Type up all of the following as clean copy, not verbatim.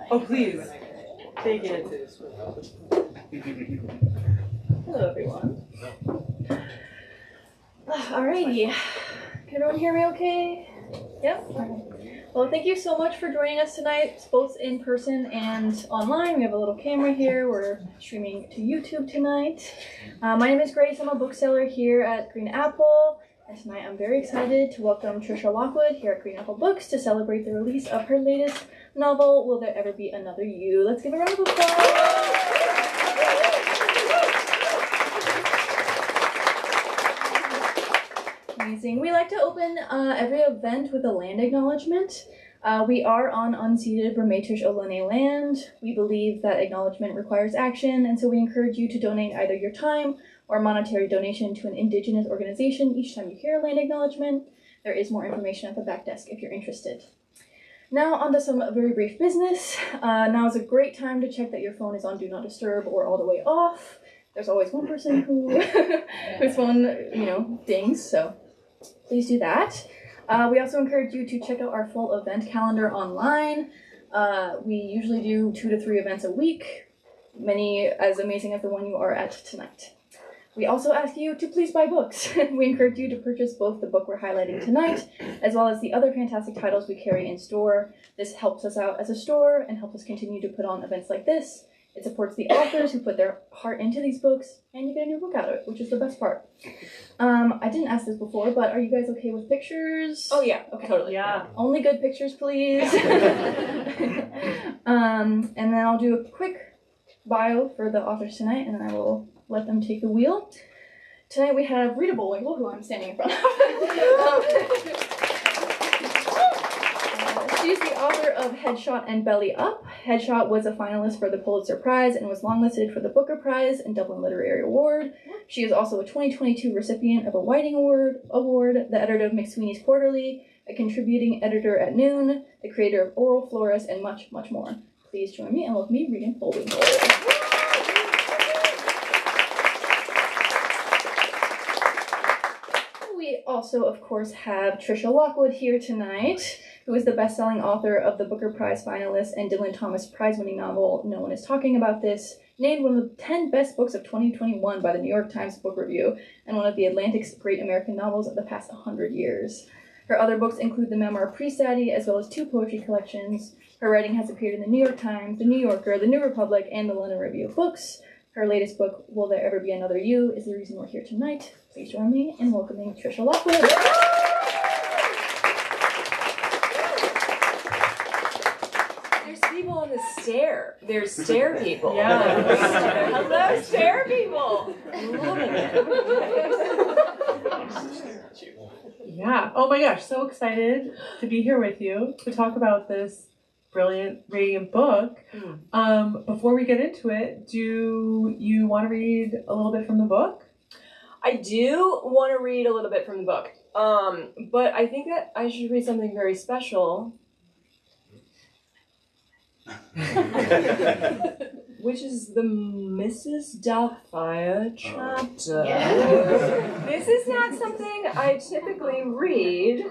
Oh, please. Take it. Hello, everyone. Alrighty. Can everyone hear me okay? Yep? Well, thank you so much for joining us tonight, both in person and online. We have a little camera here. We're streaming to YouTube tonight. My name is Grace. I'm a bookseller here at Green Apple. And tonight I'm very excited to welcome Patricia Lockwood here at Green Apple Books to celebrate the release of her latest novel, Will There Ever Be Another You? Let's give a round of applause. Amazing. We like to open every event with a land acknowledgement. We are on unceded Brumatish Ohlone land. We believe that acknowledgement requires action, and so we encourage you to donate either your time or monetary donation to an Indigenous organization each time you hear a land acknowledgement. There is more information at the back desk if you're interested. Now on to some very brief business. Now is a great time to check that your phone is on Do Not Disturb or all the way off. There's always one person who whose phone, dings, so please do that. We also encourage you to check out our full event calendar online. We usually do 2 to 3 events a week, many as amazing as the one you are at tonight. We also ask you to please buy books. We encourage you to purchase both the book we're highlighting tonight, as well as the other fantastic titles we carry in store. This helps us out as a store and helps us continue to put on events like this. It supports the authors who put their heart into these books, and you get a new book out of it, which is the best part. I didn't ask this before, but are you guys okay with pictures? Oh yeah, okay. Totally. Yeah. Only good pictures, please. And then I'll do a quick bio for the authors tonight, and then I will let them take the wheel. Tonight we have Rita Bullwinkel, who I'm standing in front of. She's the author of Headshot and Belly Up. Headshot was a finalist for the Pulitzer Prize and was longlisted for the Booker Prize and Dublin Literary Award. She is also a 2022 recipient of a Whiting Award, the editor of McSweeney's Quarterly, a contributing editor at Noon, the creator of Oral Florist, and much, much more. Please join me and welcome me, Rita Bullwinkel. We also, of course, have Patricia Lockwood here tonight, who is the best-selling author of the Booker Prize finalist and Dylan Thomas Prize-winning novel No One Is Talking About This, named one of the 10 best books of 2021 by the New York Times Book Review, and one of the Atlantic's great American novels of the past 100 years. Her other books include the memoir Pre-Sadie, as well as 2 poetry collections. Her writing has appeared in the New York Times, the New Yorker, the New Republic, and the London Review of Books. Her latest book, Will There Ever Be Another You, is the reason we're here tonight. Please join me in welcoming Patricia Lockwood. There's people on the stair. There's stair people. Yeah. Hello, stair people. Loving it. Yeah. Oh my gosh, so excited to be here with you to talk about this brilliant, radiant book. Before we get into it, do you want to read a little bit from the book? I do want to read a little bit from the book, but I think that I should read something very special, which is the Mrs. Doubtfire chapter. Yeah. This is not something I typically read,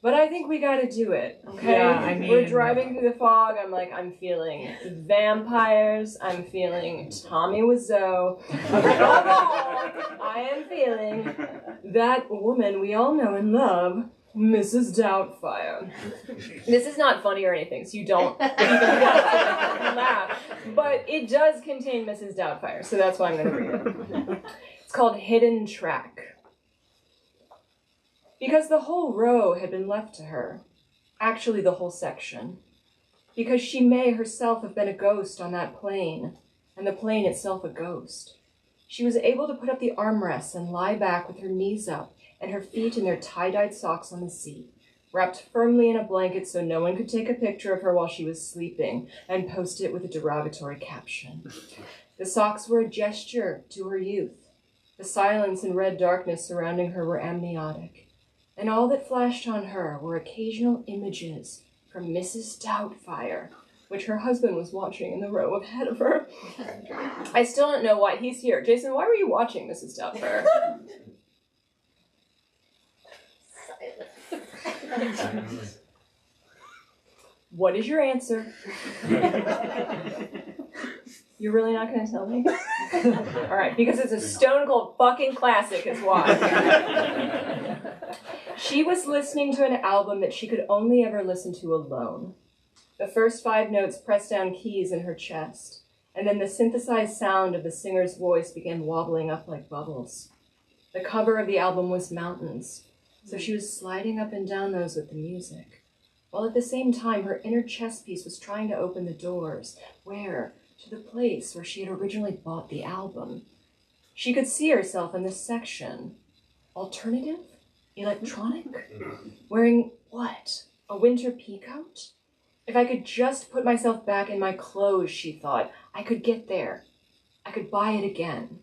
but I think we gotta do it, okay? Yeah, We're driving through the fog. I'm feeling vampires. I'm feeling Tommy Wiseau. Above all, I am feeling that woman we all know and love, Mrs. Doubtfire. This is not funny or anything, so you don't even laugh. But it does contain Mrs. Doubtfire, so that's why I'm gonna read it. It's called Hidden Track. Because the whole row had been left to her. Actually, the whole section. Because she may herself have been a ghost on that plane, and the plane itself a ghost. She was able to put up the armrests and lie back with her knees up and her feet in their tie-dyed socks on the seat, wrapped firmly in a blanket so no one could take a picture of her while she was sleeping and post it with a derogatory caption. The socks were a gesture to her youth. The silence and red darkness surrounding her were amniotic. And all that flashed on her were occasional images from Mrs. Doubtfire, which her husband was watching in the row ahead of her. I still don't know why he's here. Jason, why were you watching Mrs. Doubtfire? What is your answer? You're really not going to tell me? All right, because it's a stone cold fucking classic is why. She was listening to an album that she could only ever listen to alone. The first 5 notes pressed down keys in her chest, and then the synthesized sound of the singer's voice began wobbling up like bubbles. The cover of the album was mountains, so she was sliding up and down those with the music, while at the same time her inner chess piece was trying to open the doors. Where? To the place where she had originally bought the album. She could see herself in this section. Alternative? Electronic? Wearing what? A winter peacoat? If I could just put myself back in my clothes, she thought, I could get there. I could buy it again.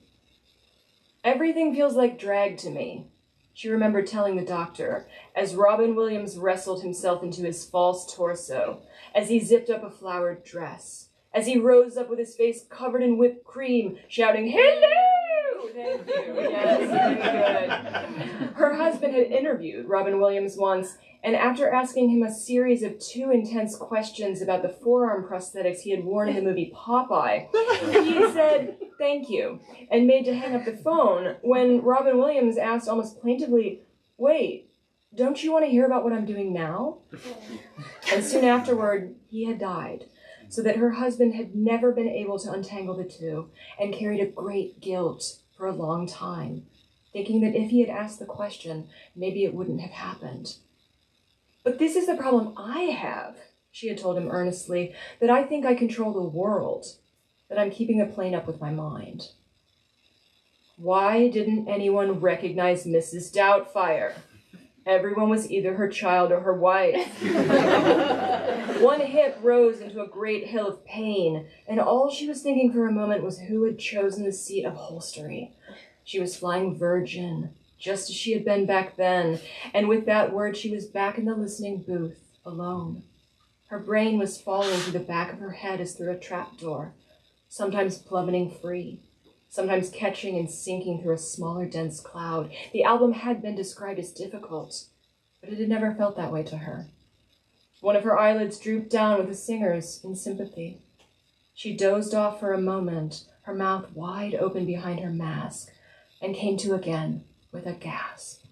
Everything feels like drag to me, she remembered telling the doctor, as Robin Williams wrestled himself into his false torso, as he zipped up a flowered dress, as he rose up with his face covered in whipped cream, shouting, "Hello!" Thank you. Yes, very good. Her husband had interviewed Robin Williams once, and after asking him a series of 2 intense questions about the forearm prosthetics he had worn in the movie Popeye, he said, "Thank you," and made to hang up the phone when Robin Williams asked almost plaintively, "Wait, don't you want to hear about what I'm doing now?" And soon afterward, he had died, so that her husband had never been able to untangle the two, and carried a great guilt for a long time, thinking that if he had asked the question, maybe it wouldn't have happened. "But this is the problem I have," she had told him earnestly, "that I think I control the world, that I'm keeping the plane up with my mind." Why didn't anyone recognize Mrs. Doubtfire? Everyone was either her child or her wife. One hip rose into a great hill of pain, and all she was thinking for a moment was who had chosen the seat of upholstery. She was flying Virgin, just as she had been back then, and with that word she was back in the listening booth, alone. Her brain was falling through the back of her head as through a trapdoor, sometimes plummeting free, sometimes catching and sinking through a smaller, dense cloud. The album had been described as difficult, but it had never felt that way to her. One of her eyelids drooped down with the singer's in sympathy. She dozed off for a moment, her mouth wide open behind her mask, and came to again with a gasp.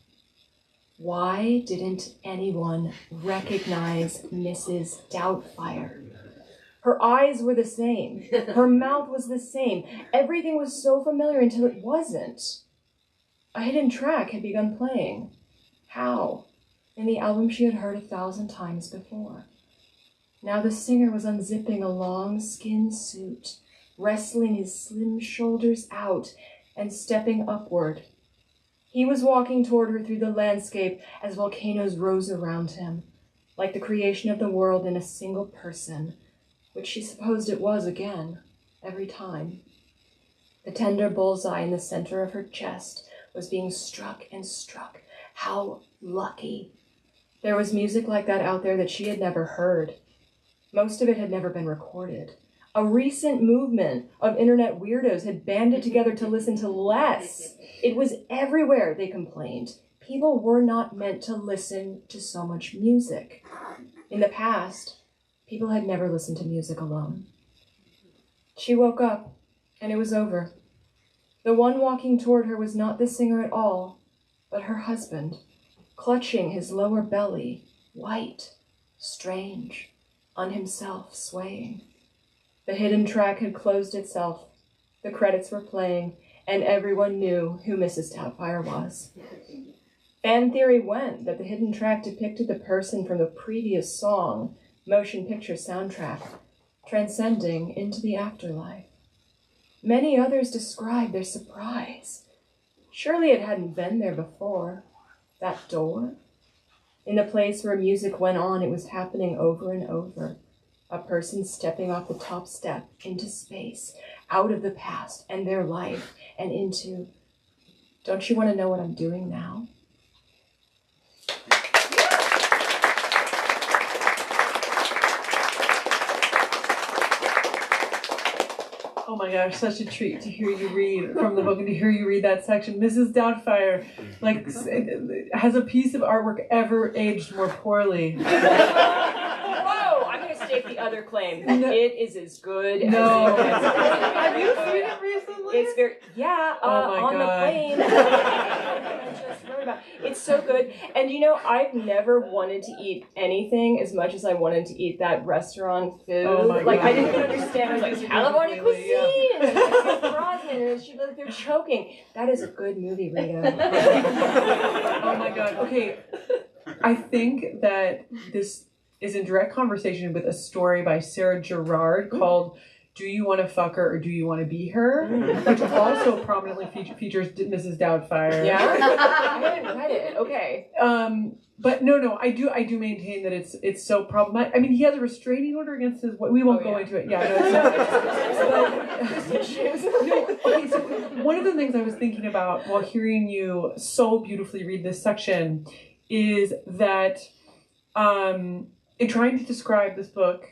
Why didn't anyone recognize Mrs. Doubtfire? Her eyes were the same. Her mouth was the same. Everything was so familiar until it wasn't. A hidden track had begun playing. How? In the album she had heard 1,000 times before. Now the singer was unzipping a long skin suit, wrestling his slim shoulders out and stepping upward. He was walking toward her through the landscape as volcanoes rose around him, like the creation of the world in a single person, which she supposed it was again, every time. The tender bullseye in the center of her chest was being struck and struck. How lucky. There was music like that out there that she had never heard. Most of it had never been recorded. A recent movement of internet weirdos had banded together to listen to less. It was everywhere, they complained. People were not meant to listen to so much music. In the past, people had never listened to music alone. She woke up, and it was over. The one walking toward her was not the singer at all, but her husband, clutching his lower belly, white, strange, on himself, swaying. The hidden track had closed itself. The credits were playing, and everyone knew who Mrs. Doubtfire was. Fan theory went that the hidden track depicted the person from the previous song, motion picture soundtrack, transcending into the afterlife. Many others described their surprise. Surely it hadn't been there before. That door? In the place where music went on, it was happening over and over. A person stepping off the top step into space, out of the past and their life, and into, don't you want to know what I'm doing now? Oh my gosh, such a treat to hear you read from the book and to hear you read that section. Mrs. Doubtfire, like, has a piece of artwork ever aged more poorly? Whoa, I'm going another claim. It is as good as No. it gets. Have you seen it recently? It's very, yeah, Oh my on God. the plane. I just wrote about it. It's so good. And you know, I've never wanted to eat anything as much as I wanted to eat that restaurant food. Oh my like, God. I didn't even understand. I was like, California Completely, cuisine! And it's like frozen, and she like, they're choking. That is a good movie, Rita. Oh my God. Okay. I think that this is in direct conversation with a story by Sarah Gerard called Do You Want to Fuck Her or Do You Want to Be Her? Which also prominently features Mrs. Doubtfire. Yeah? I haven't read it. Okay. But no, I do maintain that it's so problematic. I mean, he has a restraining order against his. We won't go into it. Yeah, no, okay. So one of the things I was thinking about while hearing you so beautifully read this section is that in trying to describe this book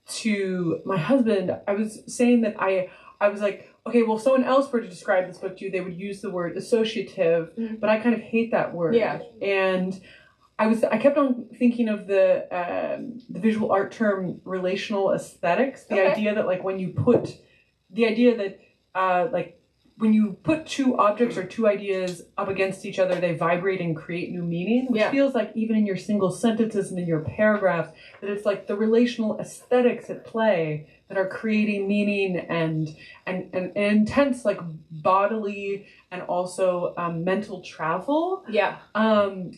to my husband, I was saying that I was like, okay, well, if someone else were to describe this book to you, they would use the word associative, but I kind of hate that word. Yeah. And I kept on thinking of the visual art term relational aesthetics, the idea that like when you put two objects or two ideas up against each other, they vibrate and create new meaning, which feels like even in your single sentences and in your paragraphs, that it's like the relational aesthetics at play that are creating meaning and intense like bodily and also mental travel. Yeah.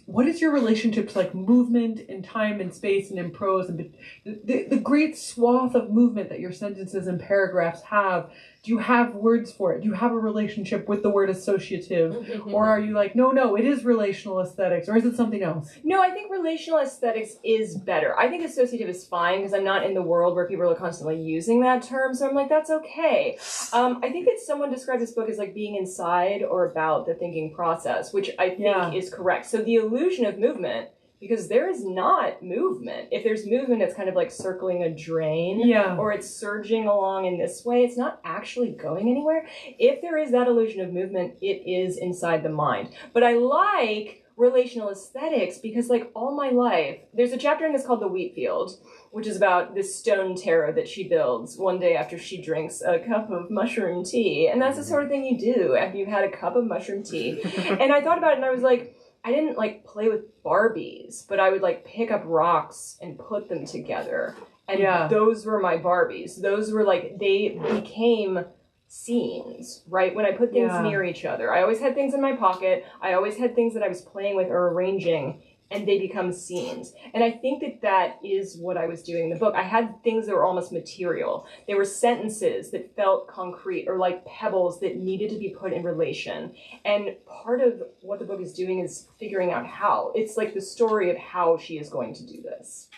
What is your relationship to like movement in time and space and in prose and the great swath of movement that your sentences and paragraphs have? Do you have words for it? Do you have a relationship with the word associative? Or are you like, no, it is relational aesthetics, or is it something else? No, I think relational aesthetics is better. I think associative is fine because I'm not in the world where people are constantly using that term, so I'm like, that's okay. I think that someone described this book as like being inside or about the thinking process, which I think is correct. So the illusion of movement, because there is not movement. If there's movement, it's kind of like circling a drain, or it's surging along in this way. It's not actually going anywhere. If there is that illusion of movement, it is inside the mind. But I like relational aesthetics because like all my life, there's a chapter in this called The Wheat Field, which is about this stone tarot that she builds one day after she drinks a cup of mushroom tea. And that's the sort of thing you do after you've had a cup of mushroom tea. And I thought about it and I was like, I didn't like play with Barbies, but I would like pick up rocks and put them together. And those were my Barbies. Those were like, they became scenes, right? When I put things near each other. I always had things in my pocket. I always had things that I was playing with or arranging, and they become scenes. And I think that that is what I was doing in the book. I had things that were almost material. They were sentences that felt concrete or like pebbles that needed to be put in relation. And part of what the book is doing is figuring out how. It's like the story of how she is going to do this.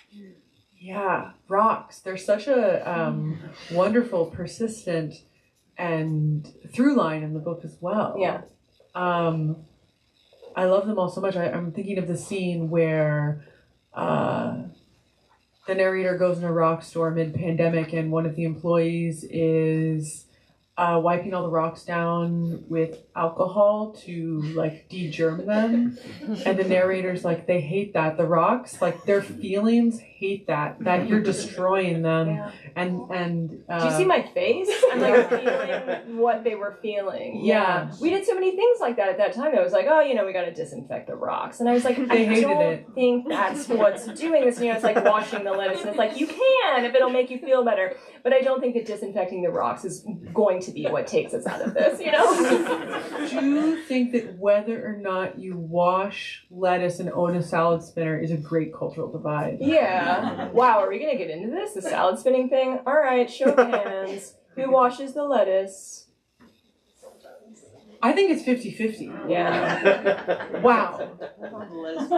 Yeah, rocks. They're such a wonderful, persistent, and through line in the book as well. Yeah. I love them all so much. I'm thinking of the scene where the narrator goes in a rock store mid-pandemic and one of the employees is wiping all the rocks down with alcohol to like de-germ them. And the narrator's like, they hate that. The rocks, like their feelings hate that you're destroying them. Yeah. And do you see my face? I'm like feeling what they were feeling. Yeah. We did so many things like that at that time. I was like, oh, we got to disinfect the rocks. And I was like, They hated don't it. think that's what's doing this. It's like washing the lettuce. And it's like, you can if it'll make you feel better. But I don't think that disinfecting the rocks is going to be what takes us out of this, Do you think that whether or not you wash lettuce and own a salad spinner is a great cultural divide? Yeah. Wow, are we going to get into this? The salad spinning thing? All right, show of hands. Who washes the lettuce? I think it's 50-50. Yeah. Wow.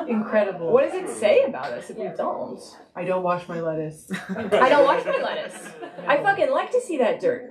Incredible. What does it say about us if we don't? I don't wash my lettuce. I don't wash my lettuce. I fucking like to see that dirt.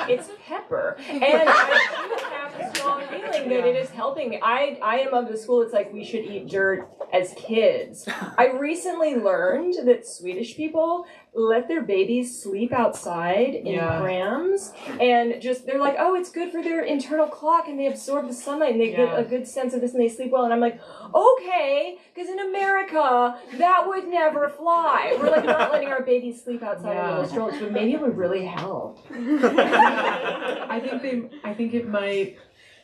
It's pepper. And I do have strong feelings feeling that it is helping me. I am of the school, it's like we should eat dirt as kids. I recently learned that Swedish people let their babies sleep outside in prams, and just, they're like, oh, it's good for their internal clock, and they absorb the sunlight, and they get a good sense of this, and they sleep well. And I'm like, okay, because in America, that would never fly. We're like not letting our babies sleep outside in little strollers, but maybe it would really help. I think it might.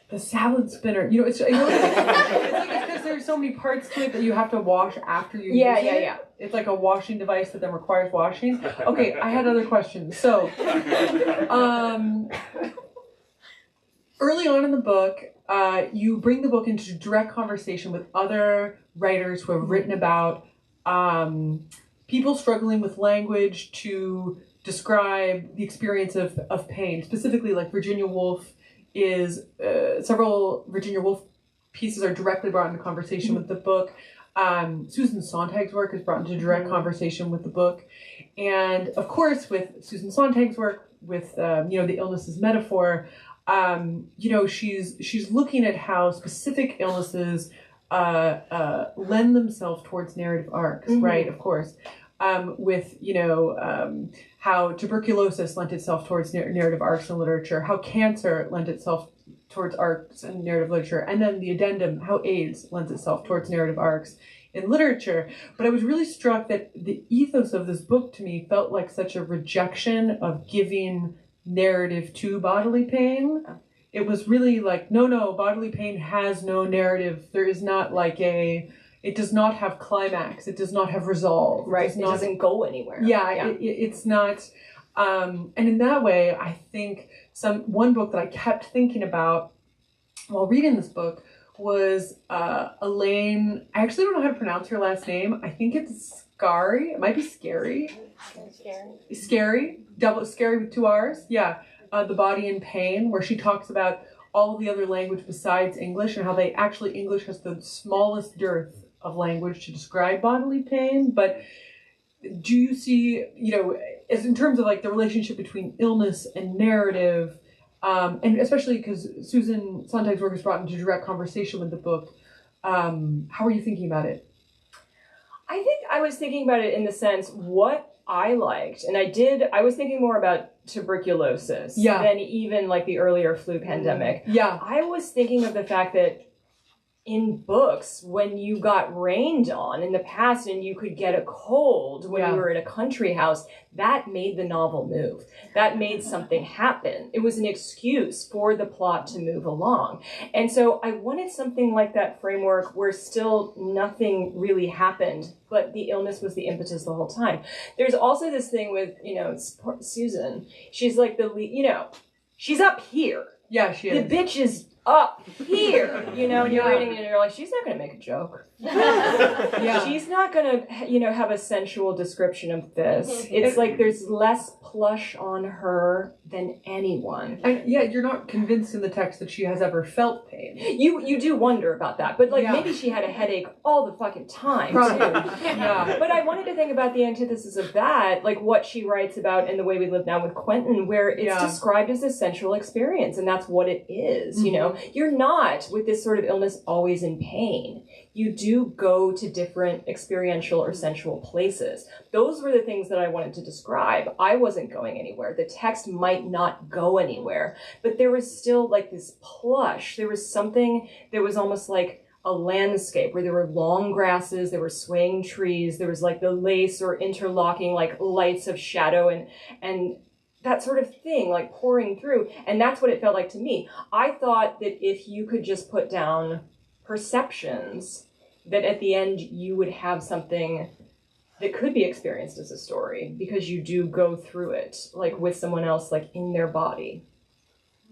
The salad spinner, you know, it's because there's so many parts to it that you have to wash after you use it. Yeah. It's like a washing device that then requires washing. Okay, I had other questions. So, early on in the book, you bring the book into direct conversation with other writers who have written about people struggling with language to describe the experience of pain. Specifically, like Virginia Woolf is several Virginia Woolf pieces are directly brought into conversation with the book. Susan Sontag's work is brought into direct conversation with the book, and of course, with Susan Sontag's work, with the illness as metaphor, she's looking at how specific illnesses lend themselves towards narrative arcs, right? Of course. How tuberculosis lent itself towards narrative arcs in literature, how cancer lent itself towards arcs in narrative literature, and then the addendum, how AIDS lends itself towards narrative arcs in literature. But I was really struck that the ethos of this book to me felt like such a rejection of giving narrative to bodily pain. It was really like, no, bodily pain has no narrative. There is not like it does not have climax. It does not have resolve. Right. It doesn't go anywhere. Yeah. It's not. And in that way, I think one book that I kept thinking about while reading this book was Elaine. I actually don't know how to pronounce her last name. I think it's Scary. It might be Scary. Scary. Scary with 2 R's. Yeah. The Body in Pain, where she talks about all of the other language besides English and how English has the smallest dearth of language to describe bodily pain. But do you see, as in terms of like the relationship between illness and narrative, and especially because Susan Sontag's work is brought into direct conversation with the book, how are you thinking about it? I think I was thinking about it in the sense what I liked, and I was thinking more about tuberculosis than even like the earlier flu pandemic. Yeah. I was thinking of the fact that in books, when you got rained on in the past and you could get a cold when you were in a country house, that made the novel move. That made something happen. It was an excuse for the plot to move along. And so I wanted something like that framework where still nothing really happened, but the illness was the impetus the whole time. There's also this thing with, Susan. She's like she's up here. Yeah, she is. The bitch is up here, and you're reading it and you're like, she's not going to make a joke. She's not going to, have a sensual description of this. It's like there's less plush on her than anyone. And you're not convinced in the text that she has ever felt pain. You do wonder about that, but maybe she had a headache all the fucking time, too. But I wanted to think about the antithesis of that, like what she writes about in The Way We Live Now with Quentin, where it's described as a sensual experience, and that's what it is, You're not, with this sort of illness, always in pain. You do go to different experiential or sensual places. Those were the things that I wanted to describe. I wasn't going anywhere. The text might not go anywhere, but there was still like this plush. There was something that was almost like a landscape where there were long grasses, there were swaying trees, there was like the lace or interlocking like lights of shadow and that sort of thing, like pouring through. And that's what it felt like to me. I thought that if you could just put down perceptions, that at the end you would have something that could be experienced as a story, because you do go through it, like with someone else, like in their body.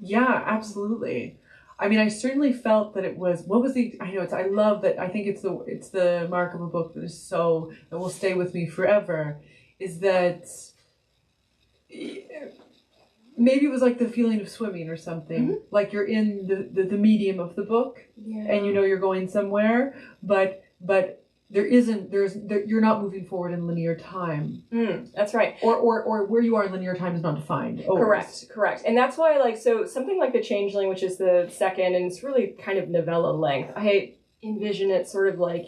Yeah, absolutely. I mean, I certainly felt that it was, I love that, I think it's the mark of a book that will stay with me forever, is that maybe it was like the feeling of swimming or something. Like you're in the medium of the book, and you're going somewhere, but you're not moving forward in linear time. That's right. Or where you are in linear time is not defined. Always. Correct. And that's why, like, so something like The Changeling, which is the second, and it's really kind of novella length, I envision it sort of like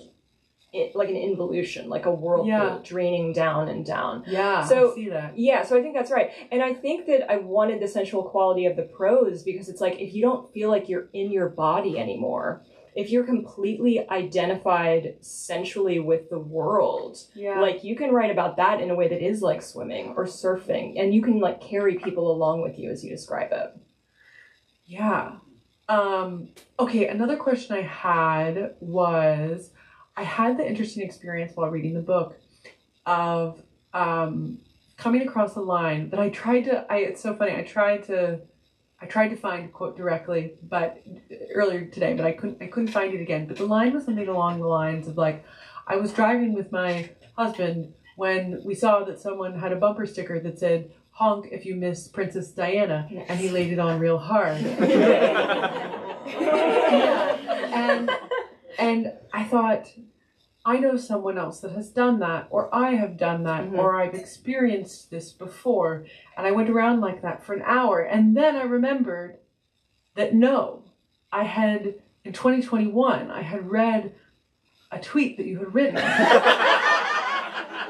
an involution, like a whirlpool draining down and down. Yeah, so, I see that. Yeah, so I think that's right. And I think that I wanted the sensual quality of the prose because it's like, if you don't feel like you're in your body anymore, if you're completely identified sensually with the world, like, you can write about that in a way that is like swimming or surfing, and you can, like, carry people along with you as you describe it. Yeah. Okay, another question I had was, I had the interesting experience while reading the book of coming across a line that it's so funny, I tried to find, quote directly, but earlier today, but I couldn't find it again. But the line was something along the lines of, like, I was driving with my husband when we saw that someone had a bumper sticker that said, "Honk if you miss Princess Diana," and he laid it on real hard. And I thought, I know someone else that has done that, or I have done that, or I've experienced this before. And I went around like that for an hour. And then I remembered that no, in 2021, I had read a tweet that you had written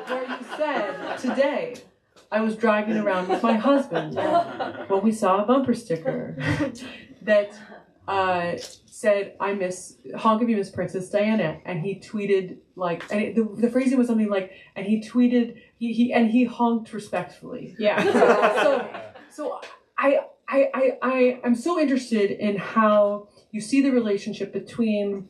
where you said, "Today, I was driving around with my husband when we saw a bumper sticker that said, honk if you miss Princess Diana," and he tweeted, like, and the phrasing was something like, and he tweeted, he honked respectfully. Yeah. So I'm so interested in how you see the relationship between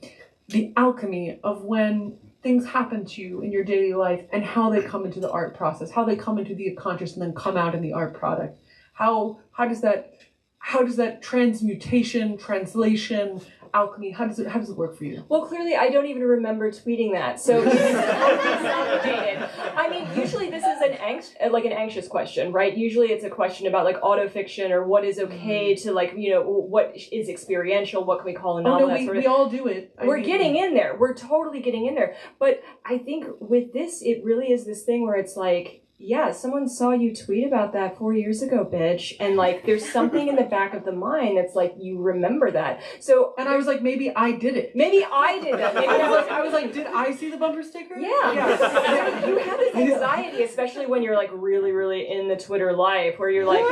the alchemy of when things happen to you in your daily life and how they come into the art process, how they come into the unconscious and then come out in the art product. How does that transmutation, translation, alchemy, how does it work for you? Well, clearly I don't even remember tweeting that, so it's complicated. I mean, usually this is an anxious question, right? Usually it's a question about, like, autofiction or what is okay to, like, what is experiential, what can we call a novel. We all do it. We're getting in there. We're totally getting in there. But I think with this, it really is this thing where it's like, yeah, someone saw you tweet about that 4 years ago, bitch. And, like, there's something in the back of the mind that's like, you remember that. So, and I was like, maybe I did it. Maybe I did that. Maybe I was like, did I see the bumper sticker? Yeah. So you have this anxiety, especially when you're, like, really, really in the Twitter life, where you're like,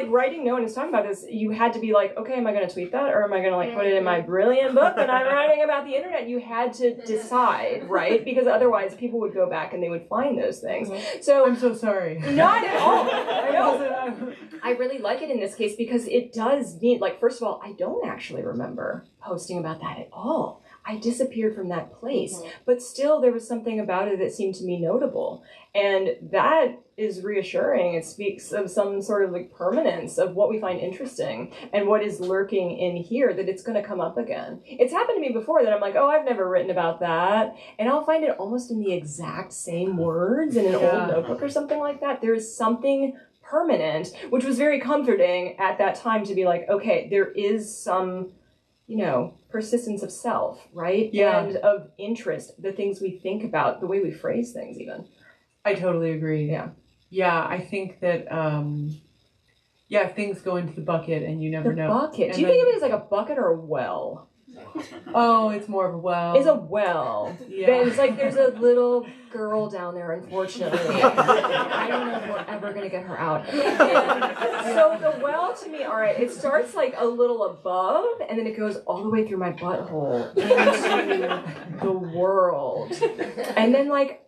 writing, no one is talking about this. You had to be like, okay, am I going to tweet that? Or am I going to, like, put it in my brilliant book that I'm writing about the internet? You had to decide, right? Because otherwise people would go back and they would find those things. So I'm so sorry. Not at all. I know. I really like it in this case because it does mean, like, first of all, I don't actually remember posting about that at all. I disappeared from that place. But still, there was something about it that seemed to me notable. And that is reassuring. It speaks of some sort of, like, permanence of what we find interesting and what is lurking in here, that it's going to come up again. It's happened to me before that I'm like, oh, I've never written about that. And I'll find it almost in the exact same words in an old notebook or something like that. There is something permanent, which was very comforting at that time to be like, okay, there is some, persistence of self, right? Yeah. And of interest, the things we think about, the way we phrase things even. I totally agree. Yeah, I think that, things go into the bucket and you never know. The bucket? Do you think of it as like a bucket or a well? Oh, it's more of a well. It's a well. Yeah. It's like there's a little girl down there, unfortunately. I don't know if we're ever going to get her out. And so the well, to me, all right, it starts like a little above, and then it goes all the way through my butthole into the world. And then, like,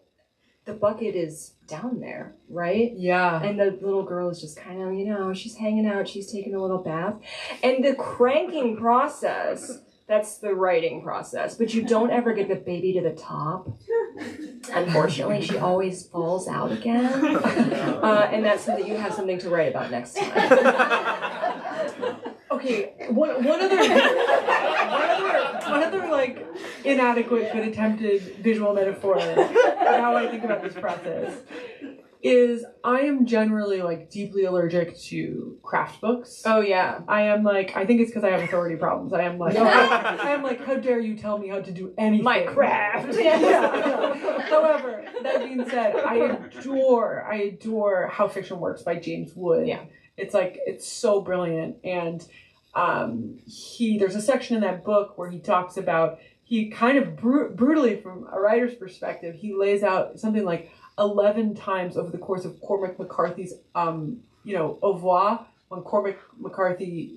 the bucket is down there, right? Yeah. And the little girl is just kind of, she's hanging out, she's taking a little bath. And the cranking process, that's the writing process, but you don't ever get the baby to the top. Unfortunately, she always falls out again. And that's so that you have something to write about next time. Okay, one other like inadequate but attempted visual metaphor of how I think about this process is I am generally like deeply allergic to craft books. Oh yeah. I am like, I think it's because I have authority problems. I am like, how dare you tell me how to do anything? My craft. Yeah. However, that being said, I adore How Fiction Works by James Wood. Yeah. It's so brilliant. And there's a section in that book where he talks about, he kind of brutally, from a writer's perspective, he lays out something like 11 times over the course of Cormac McCarthy's, au revoir, when Cormac McCarthy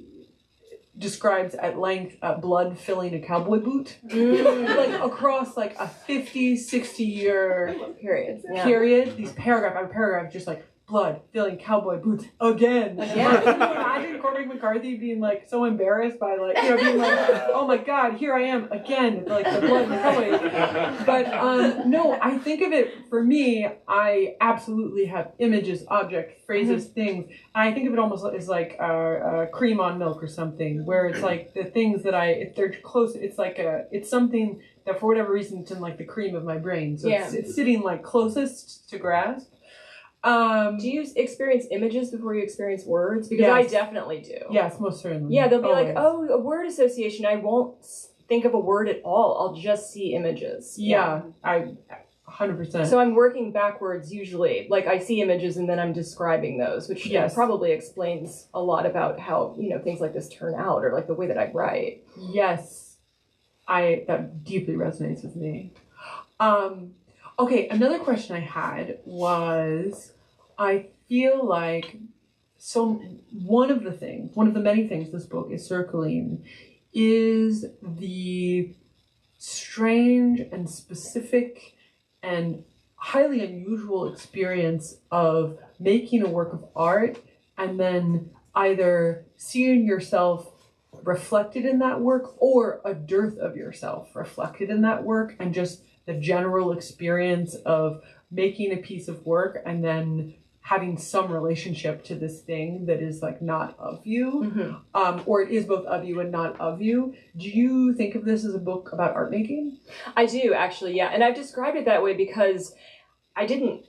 describes at length blood filling a cowboy boot, like across like a 50, 60 year period, these paragraph after paragraph, just like blood filling cowboy boots again. Yeah. Can you imagine Cormac McCarthy being like so embarrassed by like, being like, oh my God, here I am again, like the blood and cowboy. But no, I think of it, for me, I absolutely have images, objects, phrases, things. I think of it almost as like cream on milk or something, where it's like the things that if they're close, it's like it's something that for whatever reason it's in like the cream of my brain. So it's sitting like closest to grasp. Do you experience images before you experience words? Because I definitely do. Yes, most certainly. Yeah, they'll be like, oh, a word association. I won't think of a word at all. I'll just see images. Yeah. I 100%. So I'm working backwards usually. Like I see images and then I'm describing those, which probably explains a lot about how, things like this turn out, or like the way that I write. Yes. That deeply resonates with me. Okay, another question I had was, I feel like, one of the many things this book is circling is the strange and specific and highly unusual experience of making a work of art and then either seeing yourself reflected in that work or a dearth of yourself reflected in that work, and just the general experience of making a piece of work and then having some relationship to this thing that is like not of you, or it is both of you and not of you. Do you think of this as a book about art making? I do, actually, yeah. And I've described it that way because I didn't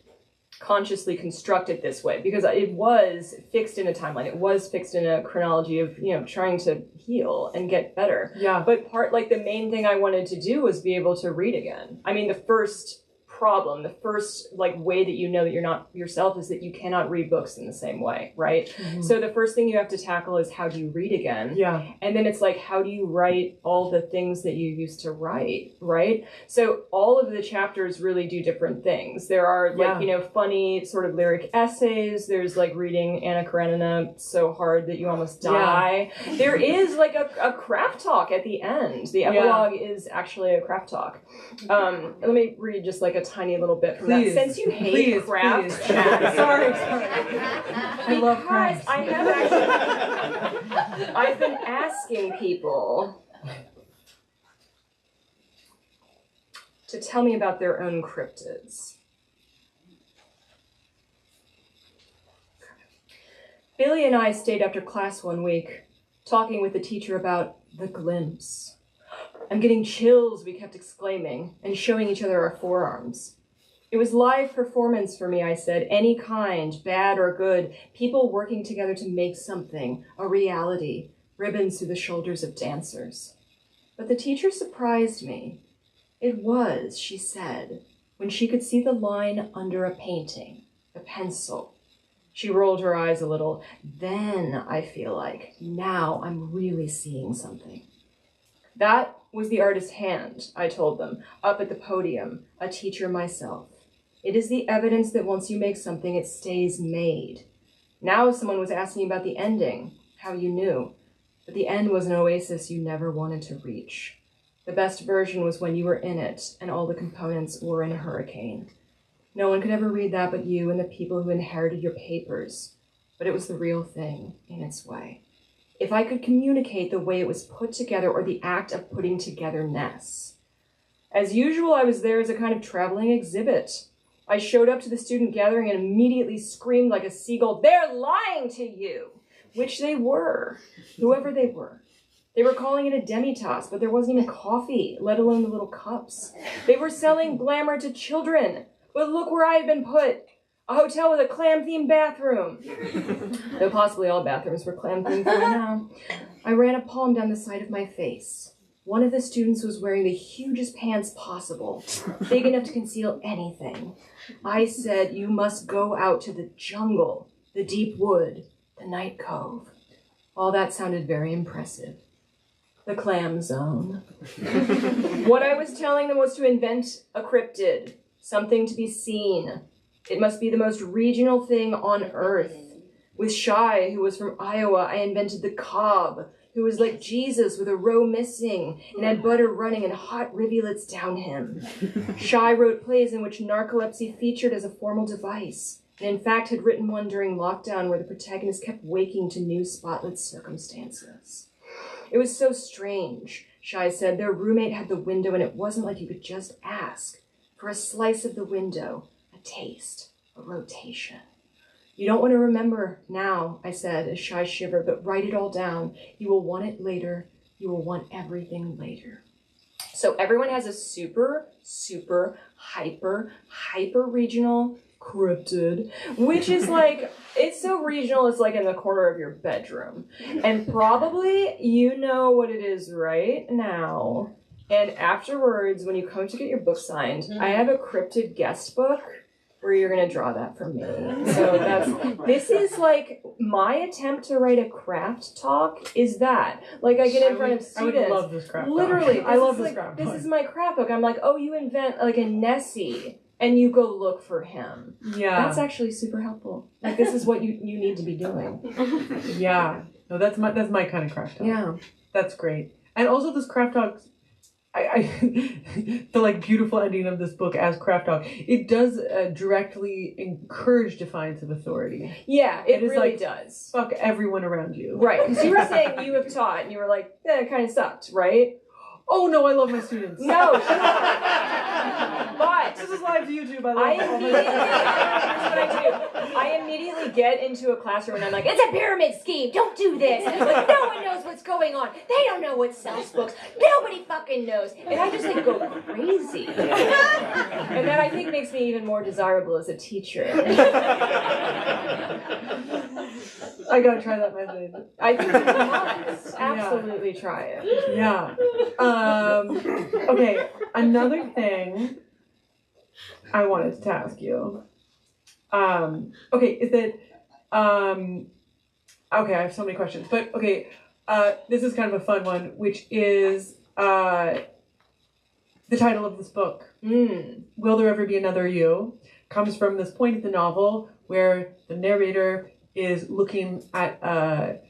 consciously construct it this way, because it was fixed in a timeline. It was fixed in a chronology of, trying to heal and get better. Yeah. But the main thing I wanted to do was be able to read again. I mean, the first problem, the first way that you know that you're not yourself is that you cannot read books in the same way, right? So the first thing you have to tackle is, how do you read again? Yeah. And then it's like, how do you write all the things that you used to write, right? So all of the chapters really do different things. There are funny sort of lyric essays. There's reading Anna Karenina so hard that you almost die. Yeah. There is a craft talk at the end. The epilogue is actually a craft talk. Let me read just a tiny little bit from that. Since you hate craft chat. Sorry. I love craft. I've been asking people to tell me about their own cryptids. Billy and I stayed after class one week, talking with the teacher about the glimpse. I'm getting chills, we kept exclaiming, and showing each other our forearms. It was live performance for me, I said, any kind, bad or good, people working together to make something, a reality, ribbons through the shoulders of dancers. But the teacher surprised me. It was, she said, when she could see the line under a painting, the pencil. She rolled her eyes a little. Then, I feel like, now I'm really seeing something. That was the artist's hand, I told them, up at the podium, a teacher myself. It is the evidence that once you make something, it stays made. Now someone was asking about the ending, how you knew. But the end was an oasis you never wanted to reach. The best version was when you were in it, and all the components were in a hurricane. No one could ever read that but you and the people who inherited your papers. But it was the real thing, in its way. If I could communicate the way it was put together, or the act of putting togetherness. As usual, I was there as a kind of traveling exhibit. I showed up to the student gathering and immediately screamed like a seagull, "They're lying to you!" Which they were, whoever they were. They were calling it a demi-tasse, but there wasn't even coffee, let alone the little cups. They were selling glamour to children, but look where I had been put. A hotel with a clam-themed bathroom. Though possibly all bathrooms were clam-themed by now. I ran a palm down the side of my face. One of the students was wearing the hugest pants possible, big enough to conceal anything. I said, you must go out to the jungle, the deep wood, the night cove. All that sounded very impressive. The clam zone. What I was telling them was to invent a cryptid, something to be seen. It must be the most regional thing on Earth. With Shai, who was from Iowa, I invented the cob, who was like Jesus with a row missing and had butter running and hot rivulets down him. Shai wrote plays in which narcolepsy featured as a formal device, and in fact had written one during lockdown where the protagonist kept waking to new spotlit circumstances. It was so strange, Shai said. Their roommate had the window, and it wasn't like you could just ask for a slice of the window, a taste, a rotation. You don't want to remember now, I said, as Shai shivered, but write it all down. You will want it later. You will want everything later. So everyone has a super, super, hyper regional cryptid, which is like, it's so regional, it's like in the corner of your bedroom. And probably you know what it is right now. And afterwards, when you come to get your book signed, I have a cryptid guest book where you're going to draw that for me. So this is like my attempt to write a craft talk is that. Like I get in front of students. I would love this craft literally, talk. I love this craft talk. This is my craft book. I'm like, oh, you invent like a Nessie and you go look for him. Yeah. That's actually super helpful. Like this is what you need to be doing. Yeah. No, that's my kind of craft talk. Yeah. That's great. And also this craft talk, the like beautiful ending of this book as craft talk, it does directly encourage defiance of authority. Yeah, it is really like, does. Fuck everyone around you. Right, because you were saying you have taught, and you were like, it kind of sucked, right? Oh no, I love my students. No. But this is live to YouTube. I love all my here's what I do. I immediately get into a classroom and I'm like, it's a pyramid scheme. Don't do this. Like, no one knows what's going on. They don't know what sells books. Nobody fucking knows. And I just like go crazy. And that I think makes me even more desirable as a teacher. I gotta try that method. I think you must absolutely try it. Yeah. Okay. Another thing I wanted to ask you. Okay, is that okay, I have so many questions. But okay, this is kind of a fun one, which is the title of this book. Will There Ever Be Another You? Comes from this point in the novel where the narrator is looking at an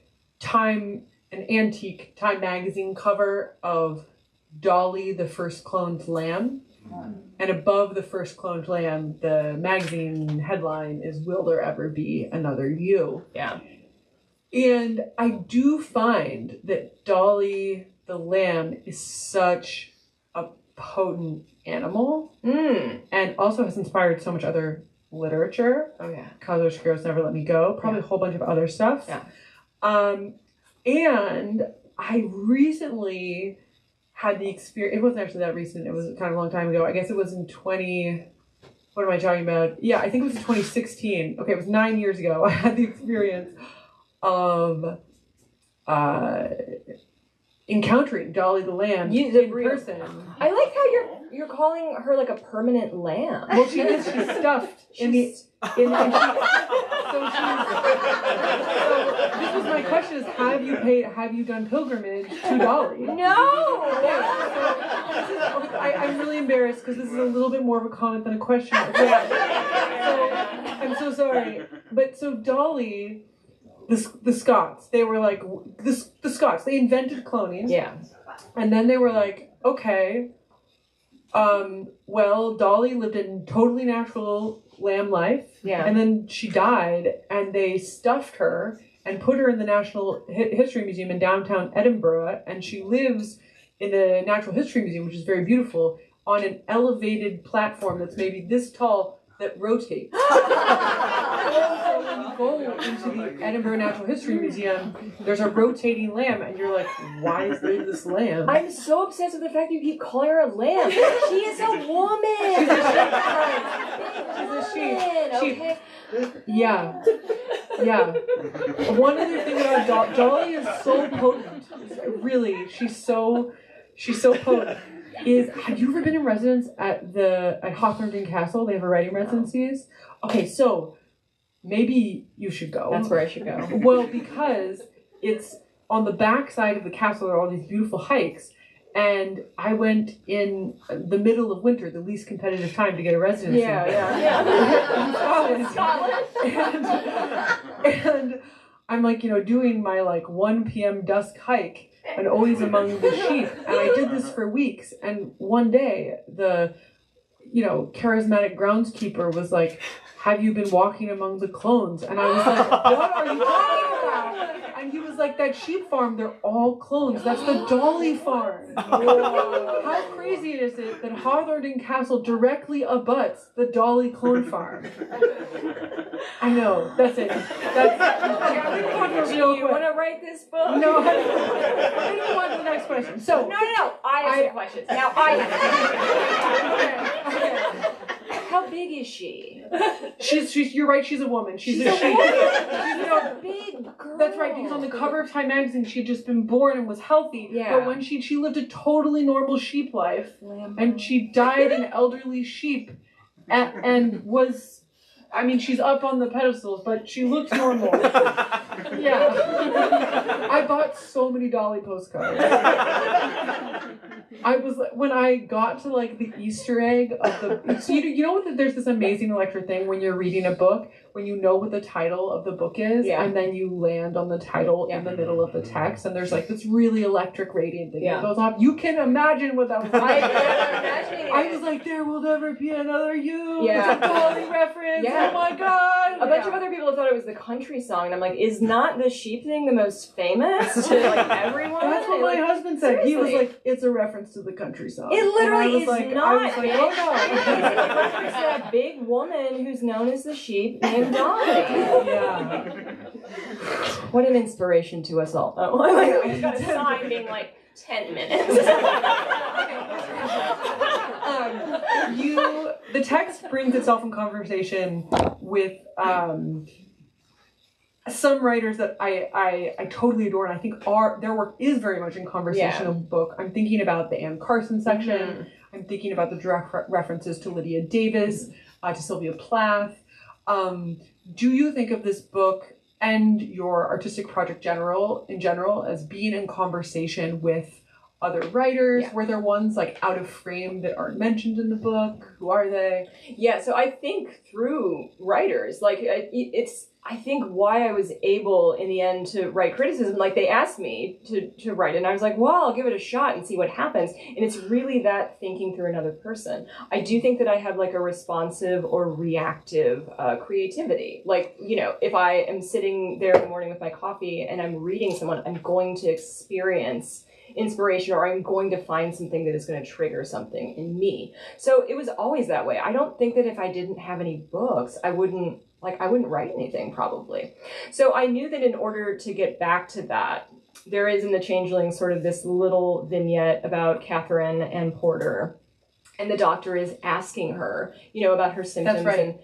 antique Time magazine cover of Dolly, the first cloned lamb. And above the first cloned lamb, the magazine headline is, Will There Ever Be Another You? Yeah. And I do find that Dolly the lamb is such a potent animal. And also has inspired so much other literature. Oh yeah. Kazuo Shigeru's Never Let Me Go. Probably a whole bunch of other stuff. Yeah. And I recently had the experience, it wasn't actually that recent, it was kind of a long time ago. I guess it was in what am I talking about? Yeah, I think it was in 2016. Okay, it was 9 years ago. I had the experience of encountering Dolly the lamb in person. I like how you're calling her like a permanent lamb. Well, she is. She's stuffed so this was my question: is have you done pilgrimage to Dolly? No. I'm really embarrassed because this is a little bit more of a comment than a question. I'm so sorry. But so Dolly, the Scots, they were like the Scots. They invented cloning. Yeah. And then they were like, okay, well, Dolly lived a totally natural lamb life. Yeah. And then she died, and they stuffed her and put her in the National History Museum in downtown Edinburgh, and she lives in the Natural History Museum, which is very beautiful, on an elevated platform that's maybe this tall that rotates. So when you go into the Edinburgh Natural History Museum, there's a rotating lamb, and you're like, why is there this lamb? I'm so obsessed with the fact that you keep calling her a lamb. She is a woman. She's a sheep. Okay. Yeah. Yeah. One other thing about Dolly is so potent. Really, she's so potent. Have you ever been in residence at Hawthornden Castle? They have a writing residencies. Okay, so maybe you should go. That's where I should go. Well, because it's on the back side of the castle. There are all these beautiful hikes. And I went in the middle of winter, the least competitive time to get a residency. Yeah. In Scotland. And I'm like, doing my 1 p.m. dusk hike and always among the sheep. And I did this for weeks. And one day, the, charismatic groundskeeper was like, have you been walking among the clones? And I was like, what are you talking about? And he was like, that sheep farm, they're all clones. That's the Dolly farm. Whoa. How crazy is it that Hawthornden Castle directly abuts the Dolly clone farm? I know. That's it. Do you want to write this book? No. We're going to move on to the next question. So, No. I have some questions. Now I have Okay. How big is she? She's you're right, she's a woman. She's a sheep. She's a big girl. That's right, because on the cover of Time magazine she had just been born and was healthy. Yeah. But when she lived a totally normal sheep life, and she died an elderly sheep and was, she's up on the pedestals, but she looks normal. Yeah. I bought so many Dolly postcards. I was, when I got to the Easter egg of the, so there's this amazing electric thing when you're reading a book, when you know what the title of the book is, and then you land on the title in the middle of the text, and there's this really electric radiant thing that goes off. You can imagine what that was like. I was like, there will never be another you. Yeah. It's a Dolly reference. Yeah. Oh my god. A bunch of other people thought it was the country song, and I'm like, is not the sheep thing the most famous to everyone? That's what my husband said. Seriously. He was like, it's a reference to the country song. It literally is not. I was like, oh no. It's a big woman who's known as the sheep named Dolly. Yeah. What an inspiration to us all. Oh, I just got a sign being 10 minutes. The text brings itself in conversation with some writers that I totally adore, and I think their work is very much in conversation of the book. I'm thinking about the Anne Carson section. Mm-hmm. I'm thinking about the direct references to Lydia Davis, to Sylvia Plath. Do you think of this book and your artistic project in general as being in conversation with other writers? Yeah. Were there ones out of frame that aren't mentioned in the book? Who are they? Yeah, so I think through writers, it's I think why I was able in the end to write criticism. They asked me to write it, and I was like, well, I'll give it a shot and see what happens. And it's really that thinking through another person. I do think that I have a responsive or reactive creativity. If I am sitting there in the morning with my coffee and I'm reading someone, I'm going to experience inspiration, or I'm going to find something that is going to trigger something in me. So it was always that way. I don't think that if I didn't have any books, I wouldn't write anything probably. So I knew that in order to get back to that, there is in the Changeling sort of this little vignette about Catherine and Porter. And the doctor is asking her, about her symptoms. That's right.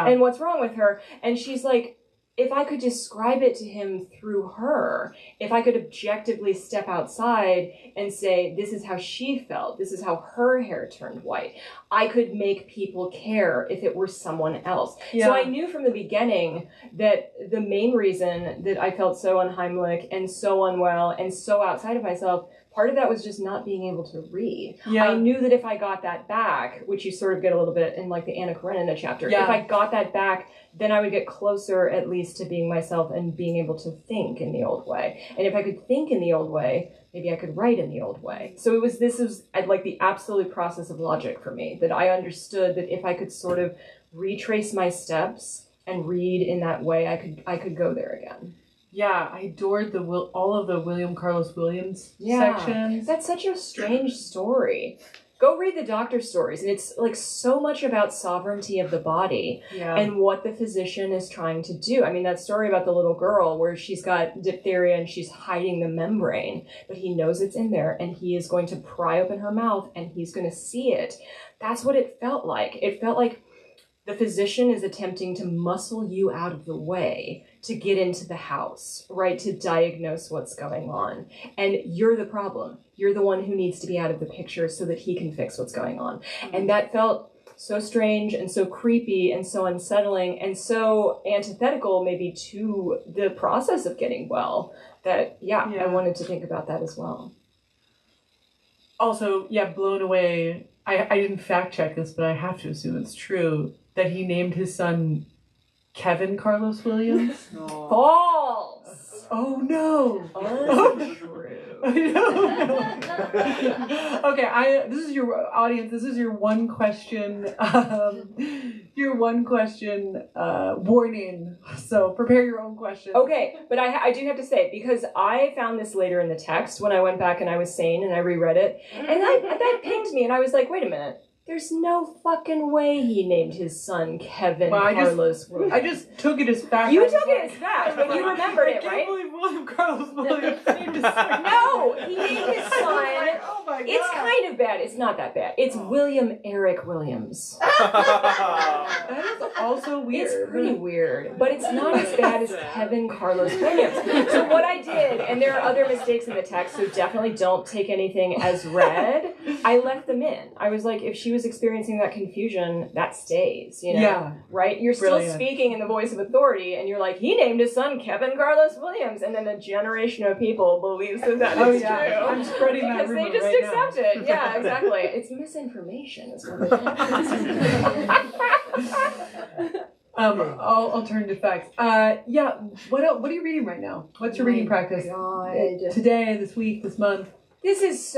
And what's wrong with her. And she's like, if I could describe it to him through her, if I could objectively step outside and say, this is how she felt, this is how her hair turned white, I could make people care if it were someone else. Yeah. So I knew from the beginning that the main reason that I felt so unheimlich and so unwell and so outside of myself, part of that was just not being able to read. Yeah. I knew that if I got that back, which you sort of get a little bit in the Anna Karenina chapter, if I got that back, then I would get closer at least to being myself and being able to think in the old way. And if I could think in the old way, maybe I could write in the old way. So this was the absolute process of logic for me, that I understood that if I could sort of retrace my steps and read in that way, I could go there again. Yeah, I adored all of the William Carlos Williams sections. That's such a strange story. Go read the doctor's stories, and it's like so much about sovereignty of the body and what the physician is trying to do. I mean, that story about the little girl where she's got diphtheria and she's hiding the membrane, but he knows it's in there, and he is going to pry open her mouth and he's going to see it. That's what it felt like. It felt like the physician is attempting to muscle you out of the way to get into the house, right? To diagnose what's going on. And you're the problem. You're the one who needs to be out of the picture so that he can fix what's going on. Mm-hmm. And that felt so strange and so creepy and so unsettling and so antithetical maybe to the process of getting well that, I wanted to think about that as well. Also, blown away. I didn't fact check this, but I have to assume it's true that he named his son Kevin Carlos Williams. False! Oh no! Untrue. Okay, this is your audience. This is your one question. Warning. So prepare your own question. Okay, but I do have to say, because I found this later in the text when I went back and I was sane and I reread it, and that pinged me, and I was like, wait a minute. There's no fucking way he named his son Kevin Carlos Williams. I just took it as fact. You took it as fact, but you remembered it, right? I can't believe William Carlos Williams named his son. No, he named his son. Oh my God. It's kind of bad. It's not that bad. It's William Eric Williams. That is also weird. It's pretty weird, but it's not as bad as Kevin Carlos Williams. So what I did, and there are other mistakes in the text, so definitely don't take anything as read, I left them in. I was like, if she was experiencing that confusion, that stays, you know? Yeah. Right? You're still speaking in the voice of authority, and you're like, he named his son Kevin Carlos Williams, and then a generation of people believes that is true. I'm spreading that rumor because they just accept it. Yeah, exactly. It's misinformation is what it is. Alternative facts. What are you reading right now? What's your reading practice? Today, this week, this month? This is